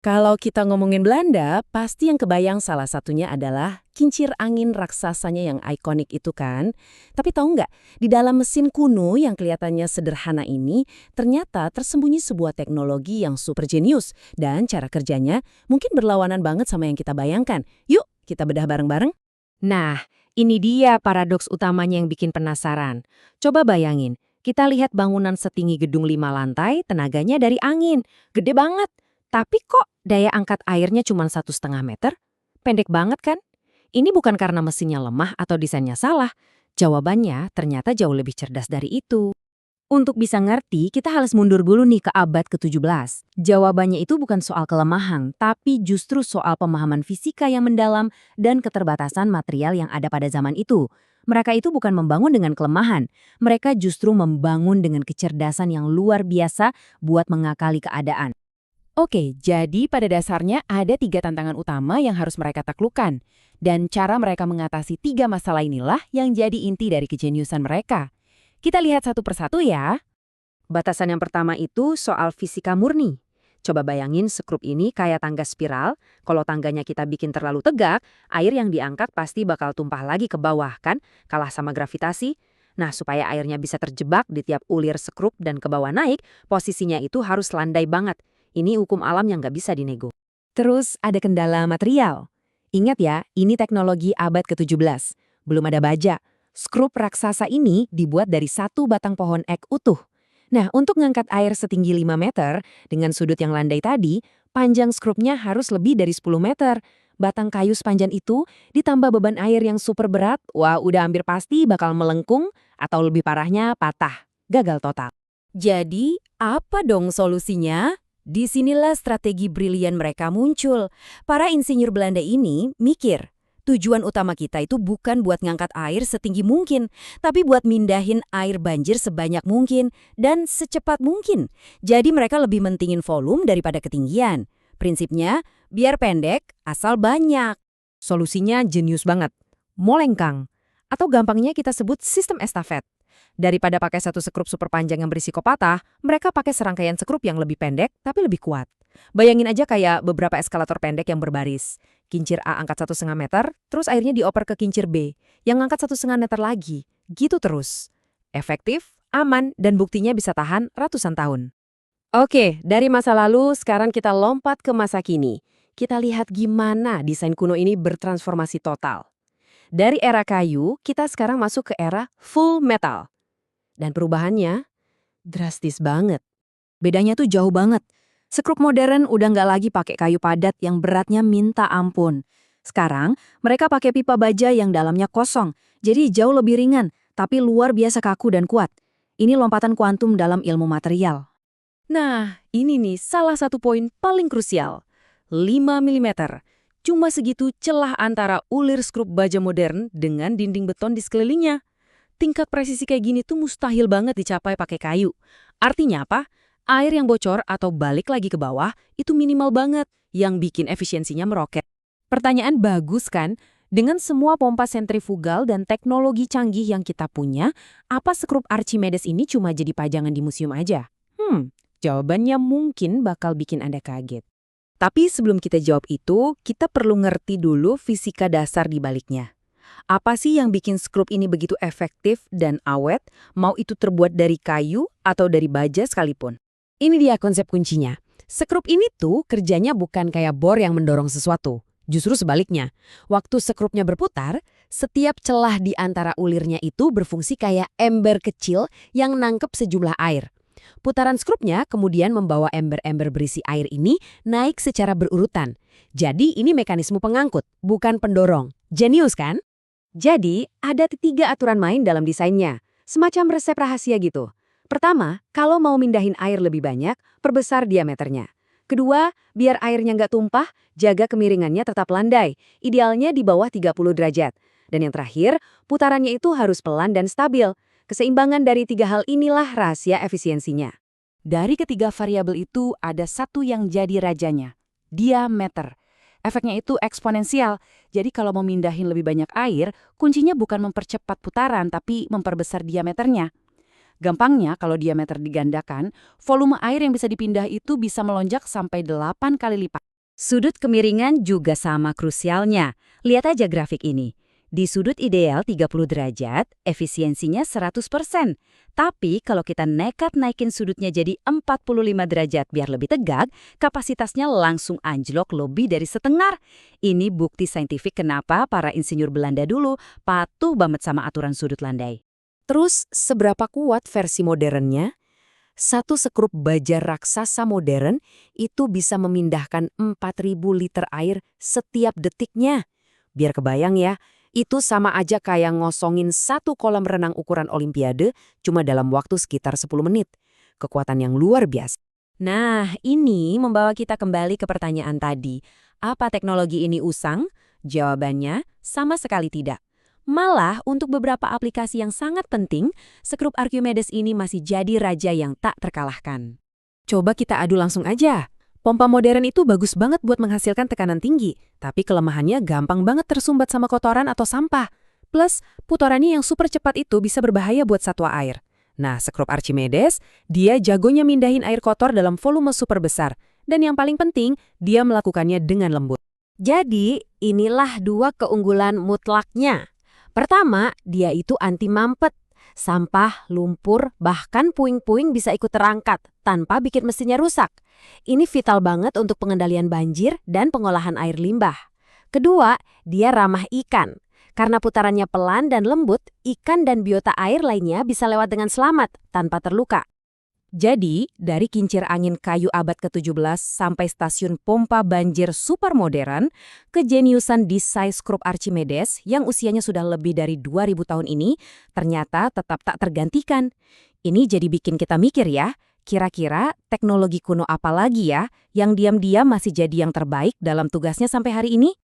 Kalau kita ngomongin Belanda, pasti yang kebayang salah satunya adalah kincir angin raksasanya yang ikonik itu kan. Tapi tahu nggak, di dalam mesin kuno yang kelihatannya sederhana ini, ternyata tersembunyi sebuah teknologi yang super jenius. Dan cara kerjanya mungkin berlawanan banget sama yang kita bayangkan. Yuk, kita bedah bareng-bareng. Nah, ini dia paradoks utamanya yang bikin penasaran. Coba bayangin, kita lihat bangunan setinggi gedung 5 lantai, tenaganya dari angin. Gede banget. Tapi kok daya angkat airnya cuma 1,5 meter? Pendek banget kan? Ini bukan karena mesinnya lemah atau desainnya salah. Jawabannya ternyata jauh lebih cerdas dari itu. Untuk bisa ngerti, kita harus mundur dulu nih ke abad ke-17. Jawabannya itu bukan soal kelemahan, tapi justru soal pemahaman fisika yang mendalam dan keterbatasan material yang ada pada zaman itu. Mereka itu bukan membangun dengan kelemahan, mereka justru membangun dengan kecerdasan yang luar biasa buat mengakali keadaan. Oke, jadi pada dasarnya ada 3 tantangan utama yang harus mereka taklukkan. Dan cara mereka mengatasi 3 masalah inilah yang jadi inti dari kejeniusan mereka. Kita lihat satu persatu ya. Batasan yang pertama itu soal fisika murni. Coba bayangin skrup ini kayak tangga spiral, kalau tangganya kita bikin terlalu tegak, air yang diangkat pasti bakal tumpah lagi ke bawah kan, kalah sama gravitasi. Nah, supaya airnya bisa terjebak di tiap ulir skrup dan ke bawah naik, posisinya itu harus landai banget. Ini hukum alam yang nggak bisa dinego. Terus ada kendala material. Ingat ya, ini teknologi abad ke-17. Belum ada baja. Skrup raksasa ini dibuat dari satu batang pohon ek utuh. Nah, untuk ngangkat air setinggi 5 meter, dengan sudut yang landai tadi, panjang skrupnya harus lebih dari 10 meter. Batang kayu sepanjang itu, ditambah beban air yang super berat, wah udah hampir pasti bakal melengkung, atau lebih parahnya patah. Gagal total. Jadi, apa dong solusinya? Disinilah strategi brilian mereka muncul. Para insinyur Belanda ini mikir, tujuan utama kita itu bukan buat ngangkat air setinggi mungkin, tapi buat mindahin air banjir sebanyak mungkin dan secepat mungkin. Jadi mereka lebih mentingin volume daripada ketinggian. Prinsipnya, biar pendek, asal banyak. Solusinya jenius banget. Molengkang. Atau gampangnya kita sebut sistem estafet. Daripada pakai satu skrup super panjang yang berisiko patah, mereka pakai serangkaian skrup yang lebih pendek tapi lebih kuat. Bayangin aja kayak beberapa eskalator pendek yang berbaris. Kincir A angkat 1,5 meter, terus airnya dioper ke kincir B, yang angkat 1,5 meter lagi. Gitu terus. Efektif, aman, dan buktinya bisa tahan ratusan tahun. Oke, dari masa lalu sekarang kita lompat ke masa kini. Kita lihat gimana desain kuno ini bertransformasi total. Dari era kayu, kita sekarang masuk ke era full metal. Dan perubahannya drastis banget. Bedanya tuh jauh banget. Skrup modern udah nggak lagi pakai kayu padat yang beratnya minta ampun. Sekarang, mereka pakai pipa baja yang dalamnya kosong, jadi jauh lebih ringan, tapi luar biasa kaku dan kuat. Ini lompatan kuantum dalam ilmu material. Nah, ini nih salah satu poin paling krusial. 5 mm. Cuma segitu celah antara ulir skrup baja modern dengan dinding beton di sekelilingnya. Tingkat presisi kayak gini tuh mustahil banget dicapai pakai kayu. Artinya apa? Air yang bocor atau balik lagi ke bawah itu minimal banget, yang bikin efisiensinya meroket. Pertanyaan bagus kan? Dengan semua pompa sentrifugal dan teknologi canggih yang kita punya, apa skrup Archimedes ini cuma jadi pajangan di museum aja? Jawabannya mungkin bakal bikin Anda kaget. Tapi sebelum kita jawab itu, kita perlu ngerti dulu fisika dasar di baliknya. Apa sih yang bikin skrup ini begitu efektif dan awet, mau itu terbuat dari kayu atau dari baja sekalipun? Ini dia konsep kuncinya. Skrup ini tuh kerjanya bukan kayak bor yang mendorong sesuatu. Justru sebaliknya, waktu skrupnya berputar, setiap celah di antara ulirnya itu berfungsi kayak ember kecil yang nangkep sejumlah air. Putaran skrupnya kemudian membawa ember-ember berisi air ini naik secara berurutan. Jadi ini mekanisme pengangkut, bukan pendorong. Jenius kan? Jadi, ada 3 aturan main dalam desainnya. Semacam resep rahasia gitu. Pertama, kalau mau mindahin air lebih banyak, perbesar diameternya. Kedua, biar airnya nggak tumpah, jaga kemiringannya tetap landai. Idealnya di bawah 30 derajat. Dan yang terakhir, putarannya itu harus pelan dan stabil. Keseimbangan dari 3 hal inilah rahasia efisiensinya. Dari ketiga variabel itu ada satu yang jadi rajanya, diameter. Efeknya itu eksponensial, jadi kalau mau mindahin lebih banyak air, kuncinya bukan mempercepat putaran tapi memperbesar diameternya. Gampangnya, kalau diameter digandakan, volume air yang bisa dipindah itu bisa melonjak sampai 8 kali lipat. Sudut kemiringan juga sama krusialnya. Lihat aja grafik ini. Di sudut ideal 30 derajat, efisiensinya 100%. Tapi kalau kita nekat naikin sudutnya jadi 45 derajat biar lebih tegak, kapasitasnya langsung anjlok lebih dari setengah. Ini bukti saintifik kenapa para insinyur Belanda dulu patuh banget sama aturan sudut landai. Terus, seberapa kuat versi modernnya? Satu sekrup baja raksasa modern itu bisa memindahkan 4.000 liter air setiap detiknya. Biar kebayang ya, itu sama aja kayak ngosongin satu kolam renang ukuran Olimpiade cuma dalam waktu sekitar 10 menit. Kekuatan yang luar biasa. Nah, ini membawa kita kembali ke pertanyaan tadi. Apa teknologi ini usang? Jawabannya, sama sekali tidak. Malah, untuk beberapa aplikasi yang sangat penting, sekrup Archimedes ini masih jadi raja yang tak terkalahkan. Coba kita adu langsung aja. Pompa modern itu bagus banget buat menghasilkan tekanan tinggi, tapi kelemahannya gampang banget tersumbat sama kotoran atau sampah. Plus, putarannya yang super cepat itu bisa berbahaya buat satwa air. Nah, sekrup Archimedes, dia jagonya mindahin air kotor dalam volume super besar. Dan yang paling penting, dia melakukannya dengan lembut. Jadi, inilah dua keunggulan mutlaknya. Pertama, dia itu anti mampet. Sampah, lumpur, bahkan puing-puing bisa ikut terangkat tanpa bikin mesinnya rusak. Ini vital banget untuk pengendalian banjir dan pengolahan air limbah. Kedua, dia ramah ikan. Karena putarannya pelan dan lembut, ikan dan biota air lainnya bisa lewat dengan selamat tanpa terluka. Jadi, dari kincir angin kayu abad ke-17 sampai stasiun pompa banjir super modern, kejeniusan desain skrup Archimedes yang usianya sudah lebih dari 2000 tahun ini ternyata tetap tak tergantikan. Ini jadi bikin kita mikir ya, kira-kira teknologi kuno apa lagi ya yang diam-diam masih jadi yang terbaik dalam tugasnya sampai hari ini?